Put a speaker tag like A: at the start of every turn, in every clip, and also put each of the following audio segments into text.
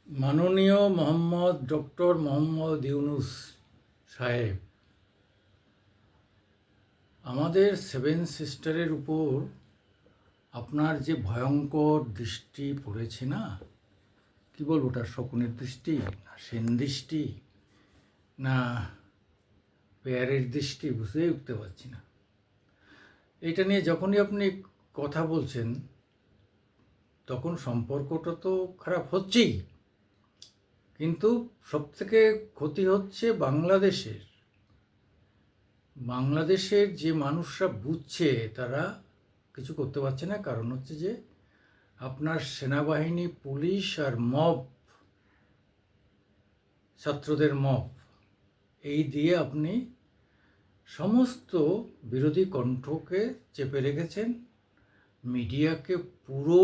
A: মাননীয় মোহাম্মদ ডক্টর মোহাম্মদ ইউনুস সাহেব, আমাদের সেভেন সিস্টারের উপর আপনার যে ভয়ঙ্কর দৃষ্টি পড়েছে না, কি বলবো, ওটা শকুনের দৃষ্টি না সেন দৃষ্টি না পেয়ারের দৃষ্টি, বুঝতেই উঠতে পারছি না। এইটা নিয়ে যখনই আপনি কথা বলছেন তখন সম্পর্কটা তো খারাপ হচ্ছেই, কিন্তু সবথেকে ক্ষতি হচ্ছে বাংলাদেশের যে মানুষরা বুঝছে তারা কিছু করতে পারছে না। কারণ হচ্ছে যে আপনার সেনাবাহিনী, পুলিশ আর মব, ছাত্রদের মব, এই দিয়ে আপনি সমস্ত বিরোধী কণ্ঠকে চেপে রেখেছেন, মিডিয়াকে পুরো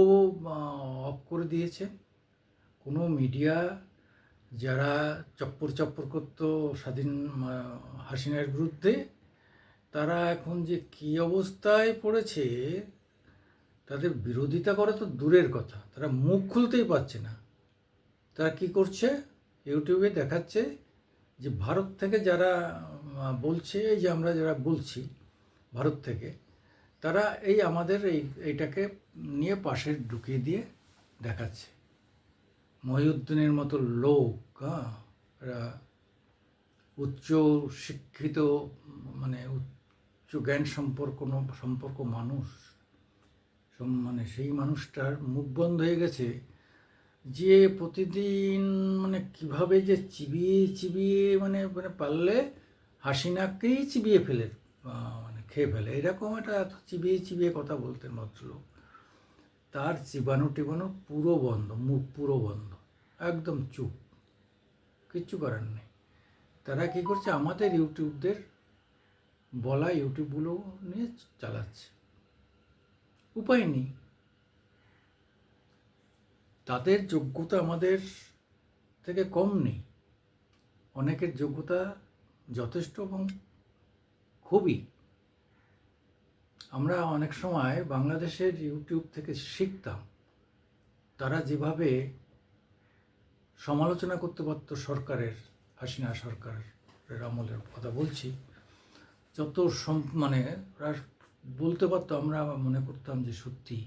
A: অফ করে দিয়েছেন। কোনো মিডিয়া যারা চপ্পর চপ্পর করত স্বাধীন হাসিনার বিরুদ্ধে, তারা এখন যে কী অবস্থায় পড়েছে, তাদের বিরোধিতা করা তো দূরের কথা, তারা মুখ খুলতেই পারছে না। তারা কি করছে, ইউটিউবে দেখাচ্ছে যে ভারত থেকে যারা বলছে, এই যে আমরা যারা বলছি ভারত থেকে, তারা এই আমাদের এইটাকে নিয়ে পাশে ঢুকিয়ে দিয়ে দেখাচ্ছে। মহিউদ্দিনের মতো লোক, এরা উচ্চ শিক্ষিত, মানে উচ্চ জ্ঞান সম্পর্ক মানুষ, মানে সেই মানুষটার মুখ বন্ধ হয়ে গেছে, যে প্রতিদিন মানে কিভাবে যে চিবিয়ে চিবিয়ে মানে মানে পারলে হাসিনাকেই চিবিয়ে ফেলে, মানে খেয়ে ফেলে, এরকম একটা এত চিবিয়ে চিবিয়ে কথা বলতেন ভদ্রলোক। তার চিবানো টিবানো পুরো বন্ধ, মুখ পুরো বন্ধ, একদম চুপ, কিচ্ছু করার নেই। তারা কী করছে, আমাদের ইউটিউবদের বলা ইউটিউবগুলো নিয়ে চালাচ্ছে, উপায় নেই। তাদের যোগ্যতা আমাদের থেকে কম নেই, অনেকের যোগ্যতা যথেষ্ট এবং খুবই। আমরা অনেক সময় বাংলাদেশের ইউটিউব থেকে শিখতাম, তারা যেভাবে সমালোচনা করতে পারত সরকারের, হাসিনা সরকারের আমলের কথা বলছি, যত মানে বলতে পারতো, আমরা মনে করতাম যে সত্যি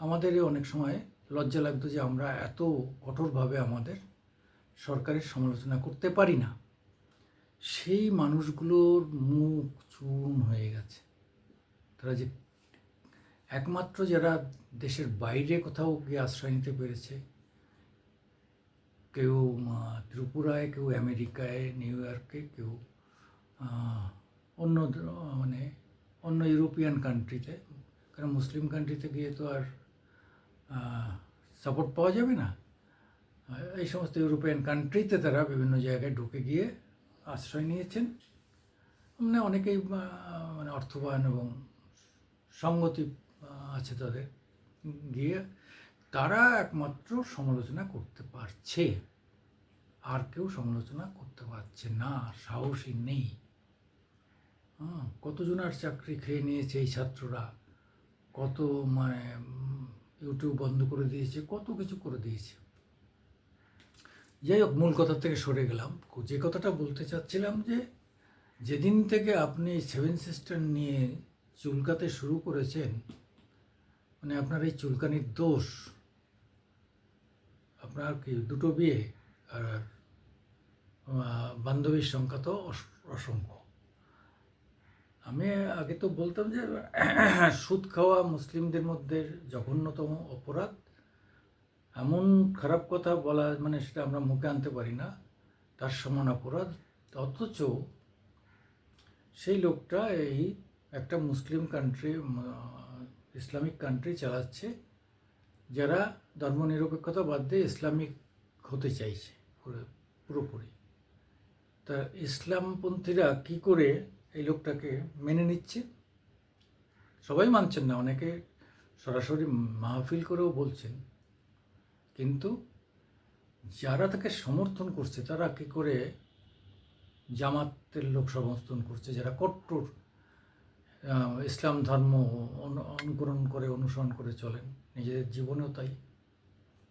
A: আমাদেরই অনেক সময় লজ্জা লাগতো যে আমরা এত কঠোরভাবে আমাদের সরকারের সমালোচনা করতে পারি না। সেই মানুষগুলোর মুখ চূর্ণ হয়ে গেছে। তারা যে একমাত্র যারা দেশের বাইরে কোথাও গিয়ে আশ্রয় নিতে পেরেছে, কেউ ত্রিপুরায়, কেউ আমেরিকায়, নিউ ইয়র্কে, কেউ অন্য মানে অন্য ইউরোপিয়ান কান্ট্রিতে, কারণ মুসলিম কান্ট্রিতে গিয়ে তো আর সাপোর্ট পাওয়া যাবে না। এই সমস্ত ইউরোপিয়ান কান্ট্রিতে তারা বিভিন্ন জায়গায় ঢুকে গিয়ে আশ্রয় নিয়েছেন। মানে অনেকেই মানে অর্থবান এবং সঙ্গতি আছে তাদের, গিয়ে তারা একমাত্র সমালোচনা করতে পারছে, আর কেউ সমালোচনা করতে পারছে না, সাহসী নেই। কতজনার চাকরি খেয়ে নিয়েছে এই ছাত্ররা, কত মানে ইউটিউব বন্ধ করে দিয়েছে, কত কিছু করে দিয়েছে। যাই হোক, মূল কথা থেকে সরে গেলাম। যে কথাটা বলতে চাচ্ছিলাম, যে যেদিন থেকে আপনি সেভেন সিস্টার নিয়ে চুলকাতে শুরু করেছেন, মানে আপনার এই চুলকানির দোষ, আপনার কি দুটো বিয়ে আর বান্ধবীর সংখ্যা তো অসংখ্য। আমি আগে তো বলতাম যে সুদ খাওয়া মুসলিমদের মধ্যে জঘন্যতম অপরাধ, এমন খারাপ কথা বলা মানে সেটা আমরা মুখে আনতে পারি না, তার সমান অপরাধ। অথচ সেই লোকটা এই একটা মুসলিম কান্ট্রি, ইসলামিক কান্ট্রি চালাচ্ছে, যারা ধর্মনিরপেক্ষতা বাদ দিয়ে ইসলামিক হতে চাইছে পুরোপুরি। তা ইসলামপন্থীরা কি করে এই লোকটাকে মেনে নিচ্ছে? সবাই মানছেন না, অনেকে সরাসরি মাহফিল করেও বলছেন, কিন্তু যারা তাকে সমর্থন করছে তারা কি করে জামাতের লোক সমর্থন করছে, যারা কট্টর ইসলাম ধর্ম অনুকরণ করে, অনুসরণ করে চলেন, নিজেদের জীবনেও তাই।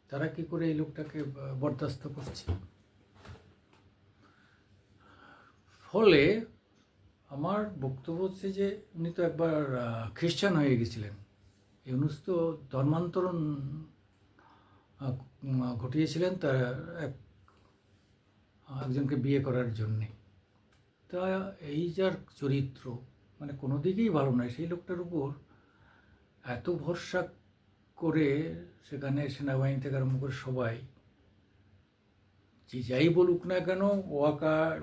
A: তারা কি করে এই লোকটাকে বরদাস্ত করছে। ফলে আমার বক্তব্য হচ্ছে যে উনি তো একবার খ্রিস্টান হয়ে গেছিলেন, ইউনূস তো ধর্মান্তরণ ঘটিয়েছিলেন তার একজনকে বিয়ে করার জন্যে। তা এই যার চরিত্র মানে কোনো দিকেই ভালো নয়, সেই লোকটার উপর এত ভরসা করে সেখানে সেনাবাহিনী থেকে আরম্ভ করে সবাই যে যাই বলুক না কেন, ওয়াকার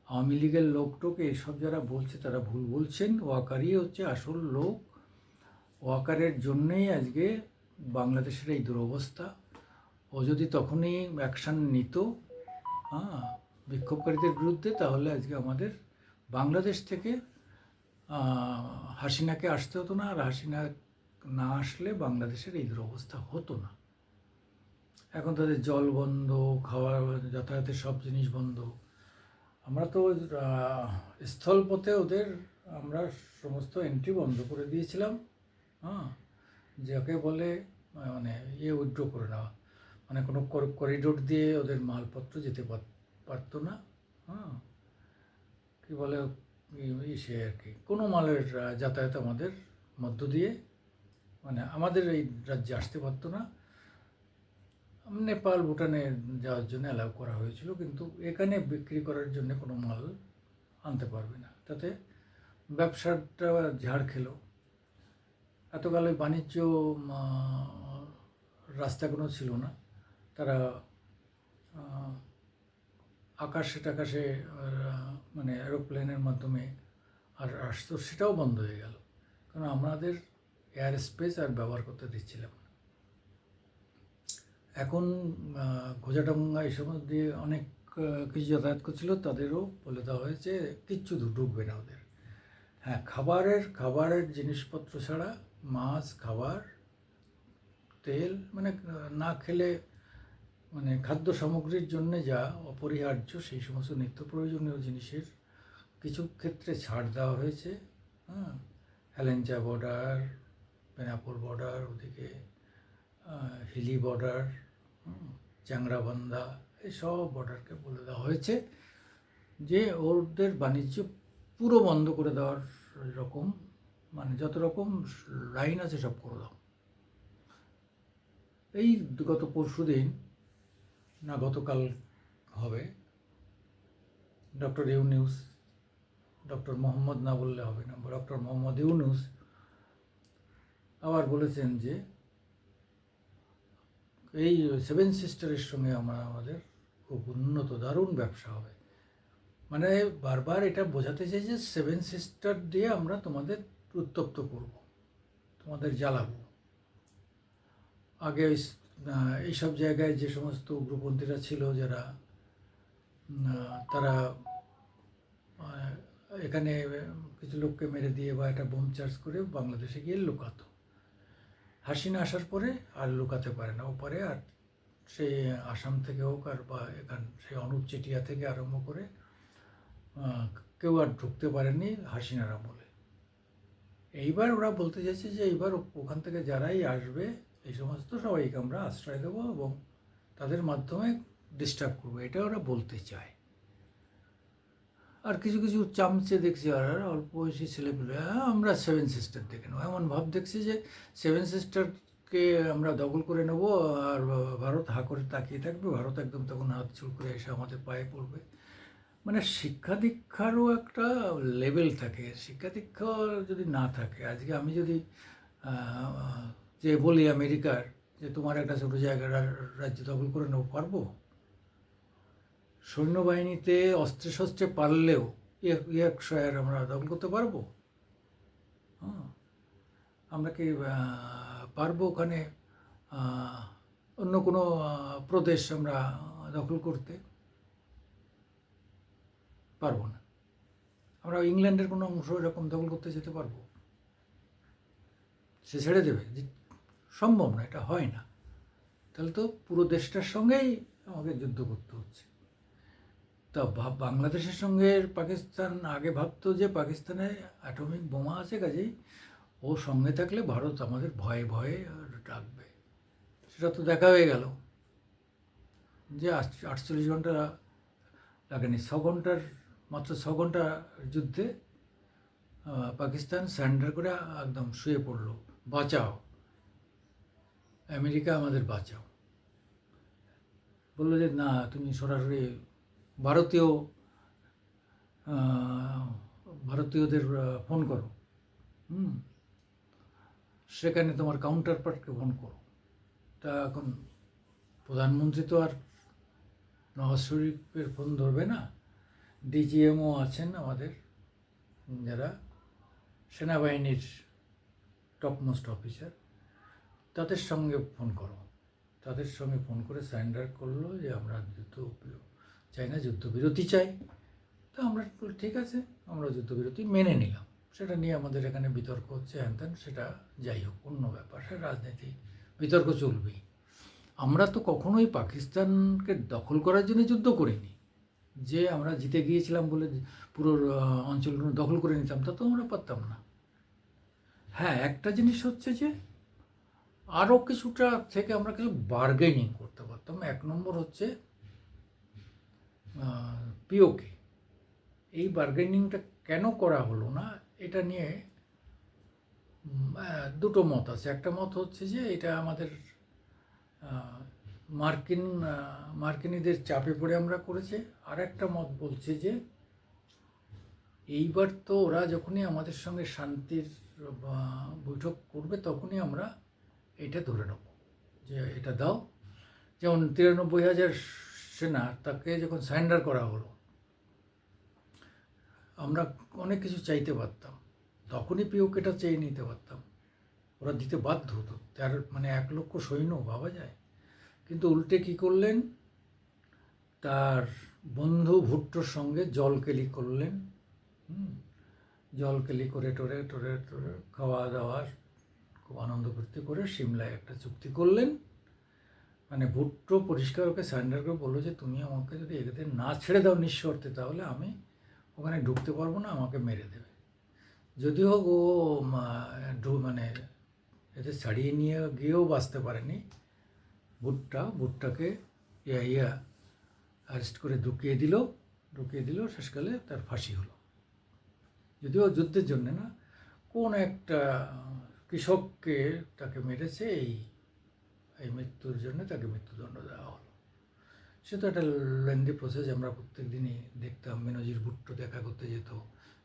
A: আওয়ামী লীগের লোকটোকে এসব যারা বলছে তারা ভুল বলছেন। ওয়াকারই হচ্ছে আসল লোক, ওয়াকারের জন্যেই আজকে বাংলাদেশের এই দুরবস্থা। ও যদি তখনই অ্যাকশান নিত বিক্ষোভকারীদের বিরুদ্ধে, তাহলে আজকে আমাদের বাংলাদেশ থেকে হাসিনাকে আসতে হতো না, আর হাসিনা না আসলে বাংলাদেশের এই দুরবস্থা হতো না। এখন তাদের জল বন্ধ, খাওয়ার, যাতায়াতের সব জিনিস বন্ধ। আমরা তো স্থলপথে ওদের আমরা সমস্ত এন্ট্রি বন্ধ করে দিয়েছিলাম, যাকে বলে মানে উইথড্র করে নেওয়া, মানে কোনো করিডোর দিয়ে ওদের মালপত্র যেতে পারতো না। কী বলে সে আর কি, কোনো মালের যাতায়াত আমাদের মধ্য দিয়ে মানে আমাদের এই রাজ্যে আসতে পারতো না। নেপাল, ভুটানে যাওয়ার জন্য অ্যালাউ করা হয়েছিল, কিন্তু এখানে বিক্রি করার জন্য কোনো মাল আনতে পারবে না। তাতে ব্যবসাটা ঝাড় খেলো। এতকাল ওই বাণিজ্য রাস্তা কোনো ছিল না, তারা আকাশে টাকাশে মানে এরোপ্লেনের মাধ্যমে আর আসতো, সেটাও বন্ধ হয়ে গেল, কারণ আমাদের এয়ার স্পেস আর ব্যবহার করতে দিচ্ছিলাম না। এখন ঘোজাডাঙ্গা এই সময় দিয়ে অনেক কিছু যাতায়াত করছিল, তাদেরও বলে দেওয়া হয়েছে কিচ্ছু ঢুকবে না ওদের। হ্যাঁ, খাবারের জিনিসপত্র ছাড়া মাছ, খাবার, তেল, মানে না খেলে মানে খাদ্য সামগ্রীর জন্য যা অপরিহার্য সেই সমস্ত নিত্য প্রয়োজনীয় জিনিসের কিছু ক্ষেত্রে ছাড় দেওয়া হয়েছে। হেলেঞ্চা বর্ডার, বেনাপোল বর্ডার, ওদিকে হিলি বর্ডার, চ্যাংরাবান্ধা, এইসব বর্ডারকে বলে দেওয়া হয়েছে যে ওদের বাণিজ্য পুরো বন্ধ করে দেওয়ার রকম, মানে যত রকম লাইন আছে সব করে দাও। এই গত পরশুদিন না গতকাল হবে, ডক্টর ইউনূস, ডক্টর মোহাম্মদ না বললে হবে না, ডক্টর মোহাম্মদ ইউনূস আবার বলেছেন যে এই সেভেন সিস্টারের সঙ্গে আমাদের খুব উন্নত দারুণ ব্যবসা হবে। মানে বারবার এটা বোঝাতে চাই যে সেভেন সিস্টার দিয়ে আমরা তোমাদের উত্তপ্ত করব, তোমাদের জ্বালাবো। আগে এইসব জায়গায় যে সমস্ত উগ্রপন্থীরা ছিল, যারা তারা এখানে কিছু লোককে মেরে দিয়ে বা একটা বোম চার্জ করে বাংলাদেশে গিয়ে লুকাতো। হাসিনা আসার পরে আর লুকাতে পারে না, ও পারে। আর সে আসাম থেকে হোক আর বা এখান সে অনুপ চেটিয়া থেকে আরম্ভ করে কেউ আর ঢুকতে পারেনি হাসিনার আমলে। এইবার ওরা বলতে চাইছে যে এইবার ওখান থেকে যারাই আসবে এই সমস্ত সবাইকে আমরা আশ্রয় দেবো এবং তাদের মাধ্যমে ডিস্টার্ব করবো, এটা ওরা বলতে চায়। আর কিছু কিছু চামচে দেখছি আর অল্প বয়সী ছেলেপেলে আমরা সেভেন সিস্টার দেখে নেবো, এমন ভাব দেখছি যে সেভেন সিস্টারকে আমরা দখল করে নেব আর ভারত হা করে তাকিয়ে থাকবে, ভারত একদম তখন হাত চুল করে এসে আমাদের পায়ে পড়বে। মানে শিক্ষা দীক্ষারও একটা লেভেল থাকে, শিক্ষা দীক্ষা যদি না থাকে, আজকে আমি যদি যে বলি আমেরিকার যে তোমার একটা ছোটো জায়গার রাজ্য দখল করে নেবো, পারবো? সৈন্যবাহিনীতে অস্ত্রে শস্ত্রে পারলেও ইয়র্কশায়ার আমরা দখল করতে পারবো? আমরা কি পারবো ওখানে অন্য কোনো প্রদেশ আমরা দখল করতে? পারবো না। আমরা ইংল্যান্ডের কোনো অংশ এরকম দখল করতে যেতে পারবো? সে ছেড়ে দেবে? সম্ভব না, এটা হয় না। তাহলে তো পুরো দেশটার সঙ্গেই আমাকে যুদ্ধ করতে হচ্ছে। তা বাংলাদেশের সঙ্গে পাকিস্তান আগে ভাবতো যে পাকিস্তানে অ্যাটমিক বোমা আছে, কাজেই ও সঙ্গে থাকলে ভারত আমাদের ভয়ে ভয়ে ডাকবে। সেটা তো দেখা হয়ে গেল যে 48 ঘন্টা লাগেনি, 6 ঘন্টার, মাত্র 6 ঘন্টা যুদ্ধে পাকিস্তান সারেন্ডার করে একদম শুয়ে পড়লো, বাঁচাও আমেরিকা, আমাদের বাঁচাও। বললো যে না, তুমি সরাসরি ভারতীয় ভারতীয়দের ফোন করো, সেখানে তোমার কাউন্টার পার্টকে ফোন করো। তা এখন প্রধানমন্ত্রী তো আর নওয়াজ শরীফের ফোন ধরবে না, ডিজিএমও আছেন আমাদের, যারা সেনাবাহিনীর টপমোস্ট অফিসার, তাদের সঙ্গে ফোন করো। তাদের সঙ্গে ফোন করে সারেন্ডার করলো যে আমরা যুদ্ধ চাই না, যুদ্ধবিরতি চাই। তো আমরা ঠিক আছে, আমরা যুদ্ধবিরতি মেনে নিলাম। সেটা নিয়ে আমাদের এখানে বিতর্ক হচ্ছে, হ্যান ত্যান, সেটা যাই হোক, অন্য ব্যাপার, সে রাজনীতি, বিতর্ক চলবেই। আমরা তো কখনোই পাকিস্তানকে দখল করার জন্য যুদ্ধ করিনি, যে আমরা জিতে গিয়েছিলাম বলে পুরো অঞ্চলগুলো দখল করে নিতাম, তা তো আমরা পারতাম না। হ্যাঁ, একটা জিনিস হচ্ছে যে আরও কিছুটা থেকে আমরা কিছু বার্গেনিং করতে পারতাম। 1 নম্বর হচ্ছে পিওকে। এই বার্গেনিংটা কেন করা হলো না, এটা নিয়ে দুটো মত আছে। একটা মত হচ্ছে যে এটা আমাদের মার্কিনীদের চাপে পড়ে আমরা করেছে। আর একটা মত বলছে যে এইবার তো ওরা যখনই আমাদের সঙ্গে শান্তির বৈঠক করবে তখনই আমরা এটা ধরে নেব যে এটা দাও। যেমন 93,000 সেনা তাকে যখন সারেন্ডার করা হলো, আমরা অনেক কিছু চাইতে পারতাম, তখনই পিওকেটা চেয়ে নিতে পারতাম, ওরা দিতে বাধ্য হতো। তার মানে 1 লক্ষ সৈন্য, ভাবা যায়। কিন্তু উল্টে কী করলেন, তার বন্ধু ভুট্টোর সঙ্গে জলকেলি করলেন। জলকেলি করে টোরে টোরে টোরে খাওয়া দাওয়া খুব আনন্দ ফুর্তি করে সিমলায় একটা চুক্তি করলেন। মানে ভুট্টো পরিষ্কার ওকে সারেন্ডার করে বললো যে তুমি আমাকে যদি এদের না ছেড়ে দাও নিঃশর্তে, তাহলে আমি ওখানে ঢুকতে পারবো না, আমাকে মেরে দেবে। যদি হোক ও মানে এদের ছাড়িয়ে নিয়ে গিয়েও বাঁচতে পারেনি। ভুট্টাকে অ্যারেস্ট করে ঢুকিয়ে দিল, শেষকালে তার ফাঁসি হলো। যদিও যুদ্ধের জন্যে না, কোন একটা কৃষককে তাকে মেরেছে, এই মৃত্যুর জন্য তাকে মৃত্যুদণ্ড দেওয়া হলো। সে তো একটা লেন্দি প্রসেস। আমরা প্রত্যেক দিনই দেখতাম, বেনজির ভুট্টো দেখা করতে যেত,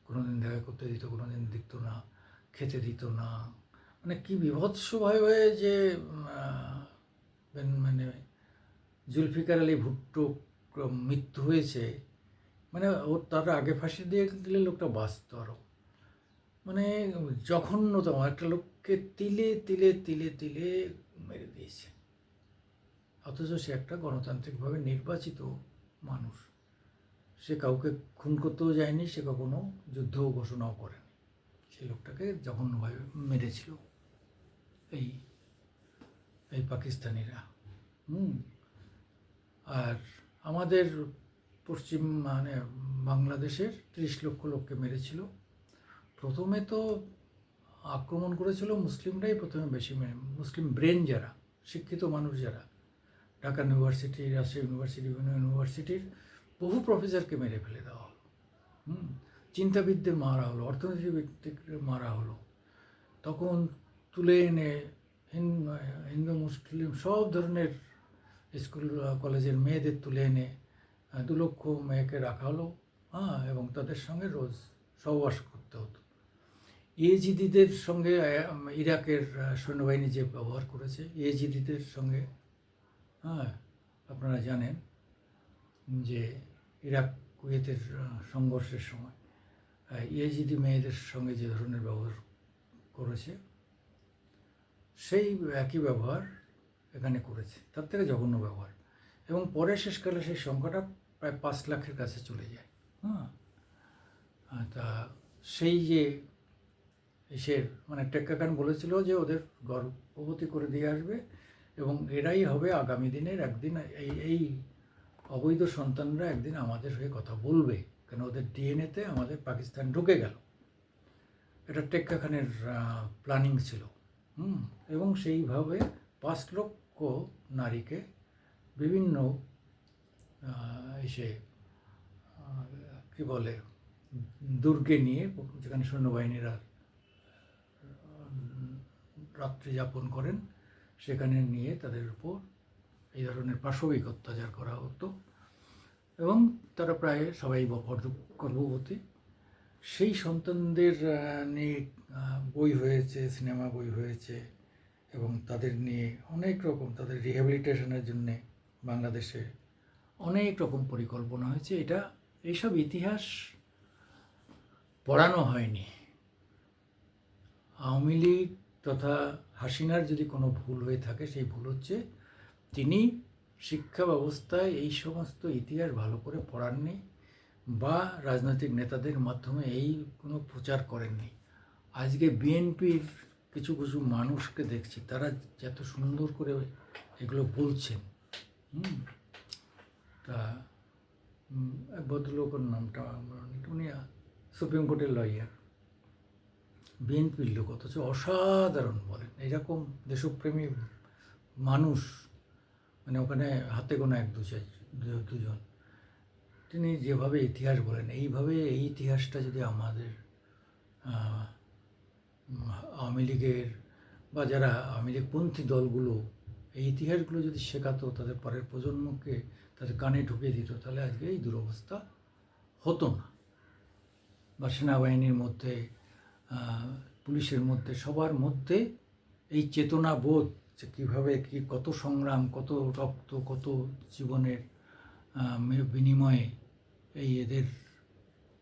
A: কোনো দিন দেখা করতে দিত, কোনো দিন দিত না, খেতে দিত না। মানে কী বিভৎসভাবে যে মানে জুলফিকার আলী ভুট্টো মৃত্যু হয়েছে, মানে ওর তার আগে ফাঁসি দিয়ে দিলে লোকটা বাঁচত আরও। মানে জঘন্যতম একটা লোককে তিলে তিলে তিলে তিলে মেরে দিয়েছে, অথচ সে একটা গণতান্ত্রিকভাবে নির্বাচিত মানুষ। সে কাউকে খুন করতেও যায়নি, সে কখনো যুদ্ধও ঘোষণাও করেনি। সেই লোকটাকে জঘন্যভাবে মেরেছিল এই পাকিস্তানিরা। আর আমাদের পশ্চিম মানে বাংলাদেশের 30 লক্ষ লোককে মেরেছিল। প্রথমে তো আক্রমণ করেছিল মুসলিমরাই, প্রথমে বেশি মুসলিম ব্রেন যারা, শিক্ষিত মানুষ যারা, ঢাকা ইউনিভার্সিটি, রাজশাহী ইউনিভার্সিটি, বিভিন্ন ইউনিভার্সিটির বহু প্রফেসরকে মেরে ফেলে দেওয়া হলো। চিন্তাবিদদের মারা হলো, অর্থনীতিবিদদের মারা হলো। তখন তুলে এনে হিন্দু মুসলিম সব ধরনের স্কুল কলেজের মেয়েদের তুলে এনে 2 লক্ষ মেয়েকে রাখা হলো, এবং তাদের সঙ্গে রোজ সহবাস করতে হতো। ইয়েজিদিদের সঙ্গে ইরাকের সৈন্যবাহিনী যে ব্যবহার করেছে, ইয়েজিদিদের সঙ্গে, আপনারা জানেন যে ইরাক কুয়েতের সংঘর্ষের সময় ইয়েজিদি মেয়েদের সঙ্গে যে ধরনের ব্যবহার করেছে, সেই একই ব্যবহার এখানে করেছে, তার থেকে জঘন্য ব্যবহার। এবং পরে শেষকালে সেই সংখ্যাটা প্রায় 5 লাখের কাছে চলে যায়। তা সেই যে এসের মানে টেক্কা খান বলেছিল যে ওদের গর্ভবতী করে দিয়ে আসবে, এবং এরাই হবে আগামী দিনের একদিন এই অবৈধ সন্তানরা একদিন আমাদের হয়ে কথা বলবে, কেন ওদের ডিএনএতে আমাদের পাকিস্তান ঢুকে গেল। এটা টেক্কা খানের প্ল্যানিং ছিল। এবং সেইভাবে 5 লক্ষ নারীকে বিভিন্ন এসে কী বলে দুর্গে নিয়ে, যেখানে সৈন্যবাহিনীরা রাত্রি যাপন করেন, সেখানে নিয়ে তাদের উপর এই ধরনের পাশবিক অত্যাচার করা হতো এবং তারা প্রায় সবাই গর্ভবতী। সেই সন্তানদের নিয়ে বই হয়েছে, সিনেমা বই হয়েছে এবং তাদের নিয়ে অনেক রকম, তাদের রিহ্যাবিলিটেশনের জন্যে বাংলাদেশে অনেক রকম পরিকল্পনা হয়েছে। এইসব ইতিহাস পড়ানো হয়নি। আওয়ামী লীগ তথা হাসিনার যদি কোনো ভুল হয়ে থাকে, সেই ভুল হচ্ছে তিনি শিক্ষা ব্যবস্থায় এই সমস্ত ইতিহাস ভালো করে পড়াননি বা রাজনৈতিক নেতাদের মাধ্যমে এই কোনো প্রচার করেননি। আজকে বিএনপির কিছু কিছু মানুষকে দেখছি, তারা এত সুন্দর করে এগুলো বলছেন। তা এক ভদ্রলোকের নামটা উনি সুপ্রিম কোর্টের লয়ার, বিএনপির লোক, অথচ অসাধারণ বলেন। এইরকম দেশপ্রেমী মানুষ মানে ওখানে হাতে গোনা দুজন, তিনি যেভাবে ইতিহাস বলেন, এইভাবে এই ইতিহাসটা যদি আমাদের আওয়ামী লীগের বা যারা আওয়ামী লীগপন্থী দলগুলো এই ইতিহাসগুলো যদি শেখাতো তাদের পরের প্রজন্মকে, তাদের কানে ঢুকিয়ে দিত, তাহলে আজকে এই দুরবস্থা হতো না। বা সেনাবাহিনীর মধ্যে, পুলিশের মধ্যে, সবার মধ্যে এই চেতনা বোধ যে কীভাবে কত সংগ্রাম, কত রক্ত, কত জীবনের বিনিময়ে এদের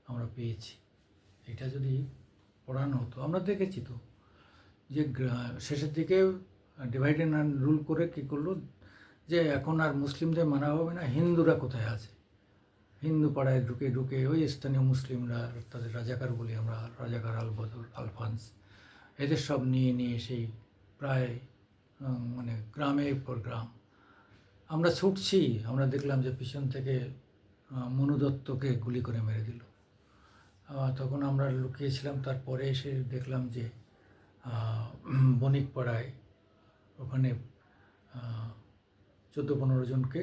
A: আমরা পেয়েছি। এটা যদি পড়ানো হতো, আমরা দেখেছি তো যে শেষের দিকে ডিভাইড অ্যান্ড রুল করে কী করলো, যে এখন আর মুসলিমদের মানা হবে না, হিন্দুরা কোথায় আছে, হিন্দু পাড়ায় ঢুকে ঢুকে ওই স্থানীয় মুসলিমরা, তাদের রাজাকার বলি আমরা, রাজাকার আলবদর, আলফান্স, এদের সব নিয়ে সেই প্রায় মানে গ্রামের পর গ্রাম আমরা ছুটছি। আমরা দেখলাম যে পিছন থেকে মনু দত্তকে গুলি করে মেরে দিল। তখন আমরা লুকিয়েছিলাম, তারপরে এসে দেখলাম যে বণিকপাড়ায় ওখানে 14-15 জনকে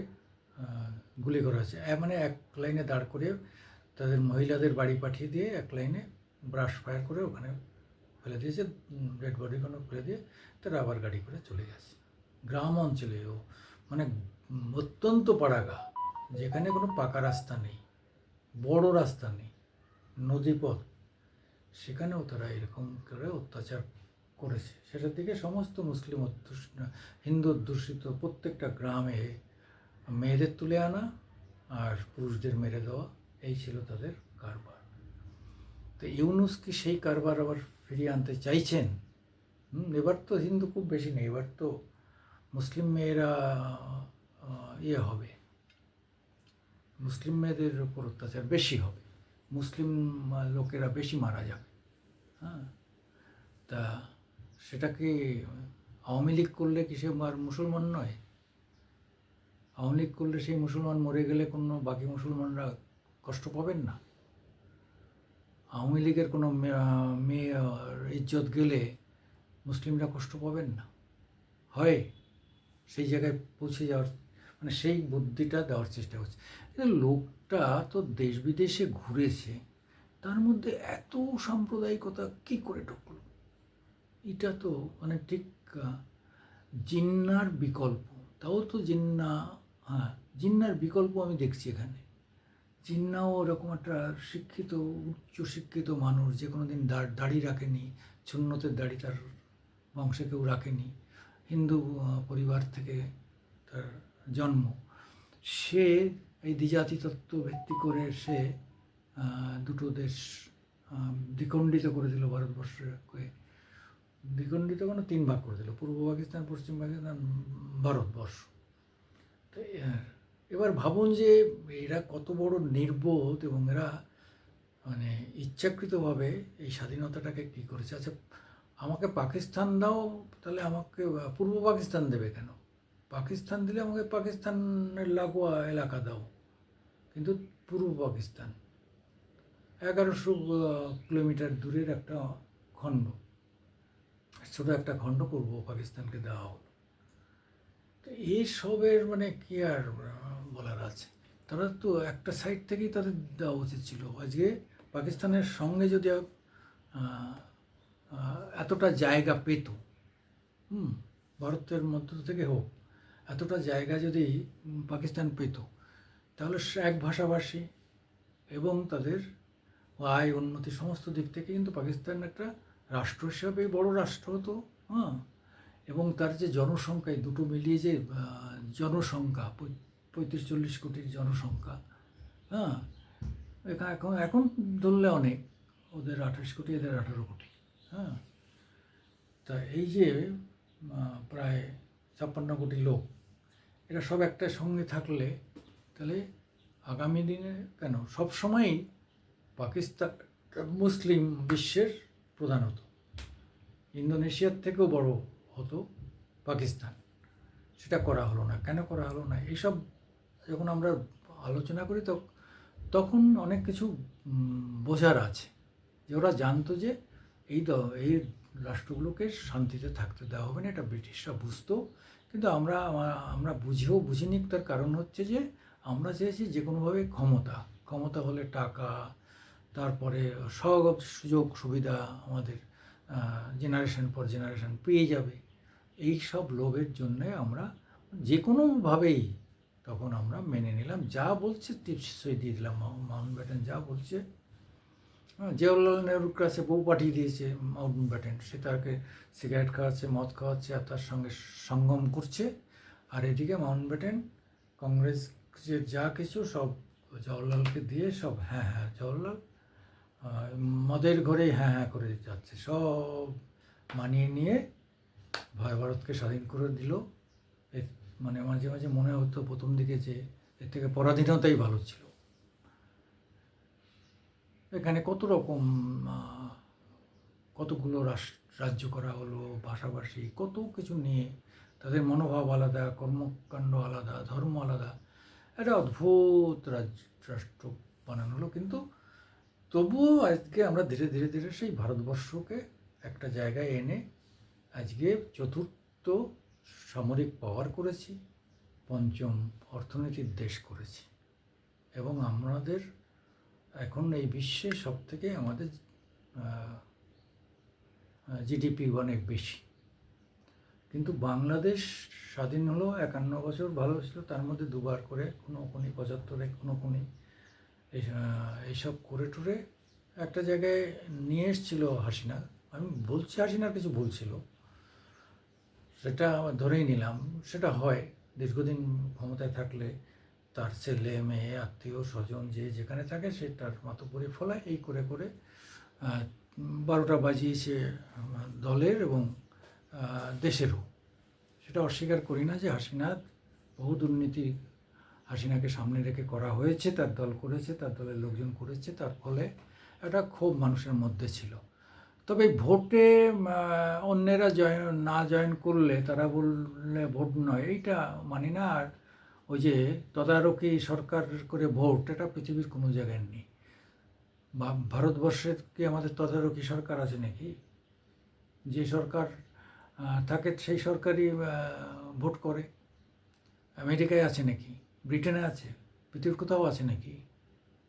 A: গুলি করা হয়েছে। মানে এক লাইনে দাঁড় করে তাদের মহিলাদের বাড়ি পাঠিয়ে দিয়ে এক লাইনে ব্রাশ ফায়ার করে ওখানে ফেলে দিয়েছে, ডেড বডিগুলো ফেলে দিয়ে তারা আবার গাড়ি করে চলে গেছে। গ্রাম অঞ্চলেও মানে অত্যন্ত পাড়াগা, যেখানে কোনো পাকা রাস্তা নেই, বড় রাস্তা নেই, নদীপথ, সেখানেও তারা এরকম করে অত্যাচার করেছে। সেটার দিকে সমস্ত মুসলিম হিন্দু অধ্যুষিত প্রত্যেকটা গ্রামে মেয়েদের তুলে আনা আর পুরুষদের মেরে দেওয়া, এই ছিল তাদের কারবার। তো ইউনূস কি সেই কারবার আবার ফিরিয়ে আনতে চাইছেন? এবার তো হিন্দু খুব বেশি নেই, এবার তো মুসলিম মেয়েরা হবে, মুসলিম মেয়েদের উপর অত্যাচার বেশি হবে, মুসলিম লোকেরা বেশি মারা যাবে। হ্যাঁ, তা সেটাকে আওয়ামী লীগ করলে কি সে আর মুসলমান নয়? আওয়ামী লীগ করলে সেই মুসলমান মরে গেলে কোনো বাকি মুসলমানরা কষ্ট পাবেন না? আওয়ামী লীগের কোনো মেয়ে ইজ্জত গেলে মুসলিমরা কষ্ট পাবেন না? হয় সেই জায়গায় পৌঁছে যাওয়ার, মানে সেই বুদ্ধিটা দেওয়ার চেষ্টা করছে। লোকটা তো দেশ বিদেশে ঘুরেছে, তার মধ্যে এত সাম্প্রদায়িকতা কী করে ঢুকলো? এটা তো মানে ঠিক জিন্নার বিকল্প। তাও তো জিন্না, হ্যাঁ জিন্নার বিকল্প আমি দেখছি এখানে। জিন্নাও ওরকম একটা শিক্ষিত, উচ্চশিক্ষিত মানুষ, যে কোনো দিন দাড়ি রাখেনি, সুন্নতের দাড়ি তার বংশে কেউ রাখেনি, হিন্দু পরিবার থেকে তার জন্ম, সে এই দ্বিজাতি তত্ত্ব ভিত্তি করে সে দুটো দেশ দ্বিখণ্ডিত করে দিল, ভারতবর্ষকে দ্বিখণ্ডিত কোনো 3 ভাগ করে দিল, পূর্ব পাকিস্তান, পশ্চিম পাকিস্তান, ভারতবর্ষ। তো এবার ভাবুন যে এরা কত বড় নির্বোধ, এবং এরা মানে ইচ্ছাকৃতভাবে এই স্বাধীনতাটাকে কী করেছে। আচ্ছা, আমাকে পাকিস্তান দাও, তাহলে আমাকে পূর্ব পাকিস্তান দেবে কেন? পাকিস্তান দিলে আমাকে পাকিস্তানের লাগোয়া এলাকা দাও, কিন্তু পূর্ব পাকিস্তান 1100 কিলোমিটার দূরের একটা খণ্ড, ছোটো একটা খণ্ড পূর্ব পাকিস্তানকে দেওয়া হলো। তো তো এইসবের মানে কি আর বলার আছে, তারা তো একটা সাইড থেকেই তাদের দেওয়া উচিত ছিল। আজকে পাকিস্তানের সঙ্গে যদি এতটা জায়গা পেত, ভারতের মধ্য থেকে হোক, এতটা জায়গা যদি পাকিস্তান পেত, তাহলে এক ভাষাভাষী এবং তাদের আয় উন্নতি সমস্ত দিক থেকে কিন্তু পাকিস্তান একটা রাষ্ট্র হিসাবে বড় রাষ্ট্র হতো। হ্যাঁ, এবং তার যে জনসংখ্যা, এই দুটো মিলিয়ে যে জনসংখ্যা 35-40 কোটির জনসংখ্যা, হ্যাঁ, এখন এখন ধরলে অনেক, ওদের 28 কোটি, এদের 18 কোটি। হ্যাঁ, তা এই যে প্রায় 56 কোটি লোক, এরা সব একটা সঙ্গে থাকলে তাহলে আগামী দিনে কেন সবসময়ই পাকিস্তান মুসলিম বিশ্বের প্রধান হতো, ইন্দোনেশিয়ার থেকেও বড় হতো পাকিস্তান। সেটা করা হলো না, কেন করা হলো না? এইসব যখন আমরা আলোচনা করি তখন অনেক কিছু বোঝার আছে, যে ওরা জানতো যে এই রাষ্ট্রগুলোকে শান্তিতে থাকতে দেওয়া হবে না, এটা ব্রিটিশরা বুঝতো। কিন্তু আমরা বুঝিনি। তার কারণ হচ্ছে যে আমরা চেয়েছি যে কোনোভাবে ক্ষমতা হলে টাকা, তারপরে সব সুযোগ সুবিধা আমাদের জেনারেশন পর জেনারেশন পেয়ে যাবে। এই সব লোভের জন্যে আমরা যে কোনোভাবেই তখন আমরা মেনে নিলাম, যা বলছে টিপসই দিয়ে দিলাম। মাউন্টব্যাটেন যা বলছে, জওহরলাল নেহরুর কাছে বউ পাঠিয়ে দিয়েছে মাউন্টব্যাটেন, সে তাকে সিগারেট খাওয়াচ্ছে, মদ খাওয়াচ্ছে, আর তার সঙ্গে সঙ্গম করছে। আর এদিকে মাউন্টব্যাটেন কংগ্রেসের যা কিছু সব জওহরলালকে দিয়ে সব হ্যাঁ, জওহরলাল মদের ঘরেই হ্যাঁ করে যাচ্ছে, সব মানিয়ে নিয়ে ভারতকে স্বাধীন করে দিল। মানে মাঝে মাঝে মনে হতো প্রথম দিকে যে এর থেকে পরাধীনতাই ভালো ছিল। এখানে কত রকম কতগুলো রাজ্য করা হলো, ভাষাভাষী কত কিছু নিয়ে, তাদের মনোভাব আলাদা, কর্মকাণ্ড আলাদা, ধর্ম আলাদা, একটা অদ্ভুত রাষ্ট্র বানানো হলো। কিন্তু তবুও আজকে আমরা ধীরে ধীরে ধীরে সেই ভারতবর্ষকে একটা জায়গায় এনে আজকে চতুর্থ সামরিক পাওয়ার করেছি, পঞ্চম অর্থনীতির দেশ করেছি, এবং আমাদের এখন এই বিশ্বে সব থেকে আমাদের জিডিপি অনেক বেশি। কিন্তু বাংলাদেশ স্বাধীন হলো 51 বছর, ভালো ছিল, তার মধ্যে দুবার করে কোনো 75-এ কোনো এইসব করে টুরে একটা জায়গায় নিয়ে এসেছিল হাসিনা। আমি বলছি হাসিনার কিছু ভুল ছিল, সেটা ধরেই নিলাম। সেটা হয়, দীর্ঘদিন ক্ষমতায় থাকলে তার ছেলে মেয়ে আত্মীয় স্বজন যে যেখানে থাকে সে তার মাতব্বরি ফলায়, এই করে করে 12টা বাজিয়েছে দলের এবং দেশেরও। সেটা অস্বীকার করি না যে হাসিনার বহু দুর্নীতি হাসিনাকে সামনে রেখে করা হয়েছে, তার দল করেছে, তার দলের লোকজন করেছে, তার ফলে একটা ক্ষোভ মানুষের মধ্যে ছিল। তবে ভোটে অন্যেরা জয়েন করলে, তারা বললে ভোট নয়, এইটা মানি না। আর ওই যে তদারকি সরকার করে ভোট, এটা পৃথিবীর কোনো জায়গায় নেই। ভারতবর্ষে কি আমাদের তদারকি সরকার আছে নাকি? যে সরকার থাকে সেই সরকারই ভোট করে। আমেরিকায় আছে নাকি? ব্রিটেনে আছে? পৃথিবীর কোথাও আছে নাকি?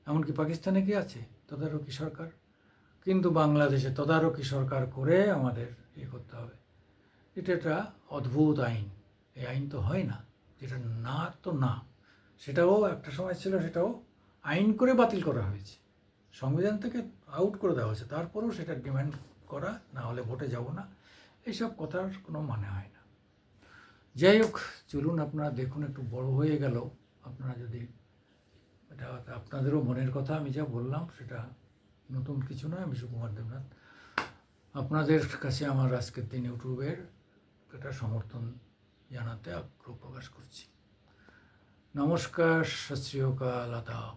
A: এমনকি পাকিস্তানে কি আছে তদারকি সরকার? কিন্তু বাংলাদেশে তদারকি সরকার করে আমাদের করতে হবে। এটা একটা অদ্ভুত আইন। এই আইন তো হয় না, যেটা না তো না। সেটাও একটা সময় ছিল, সেটাও আইন করে বাতিল করা হয়েছে, সংবিধান থেকে আউট করে দেওয়া হয়েছে। তারপরেও সেটা ডিমান্ড করা, না হলে ভোটে যাব না, এইসব কথার কোনো মানে হয় না। যাই হোক, চলুন আপনারা দেখুন, একটু বড় হয়ে গেল। আপনারা যদি এটা আপনাদেরও মনের কথা, আমি যা বললাম সেটা নতুন কিছু নয়। আমি সুকুমার দেবনাথ, আপনাদের কাছে আমার আজকের দিন ইউটিউবের একটা সমর্থন জানাতে আগ্রহ প্রকাশ করছি। নমস্কার, সত শ্রী অকাল, আদাব।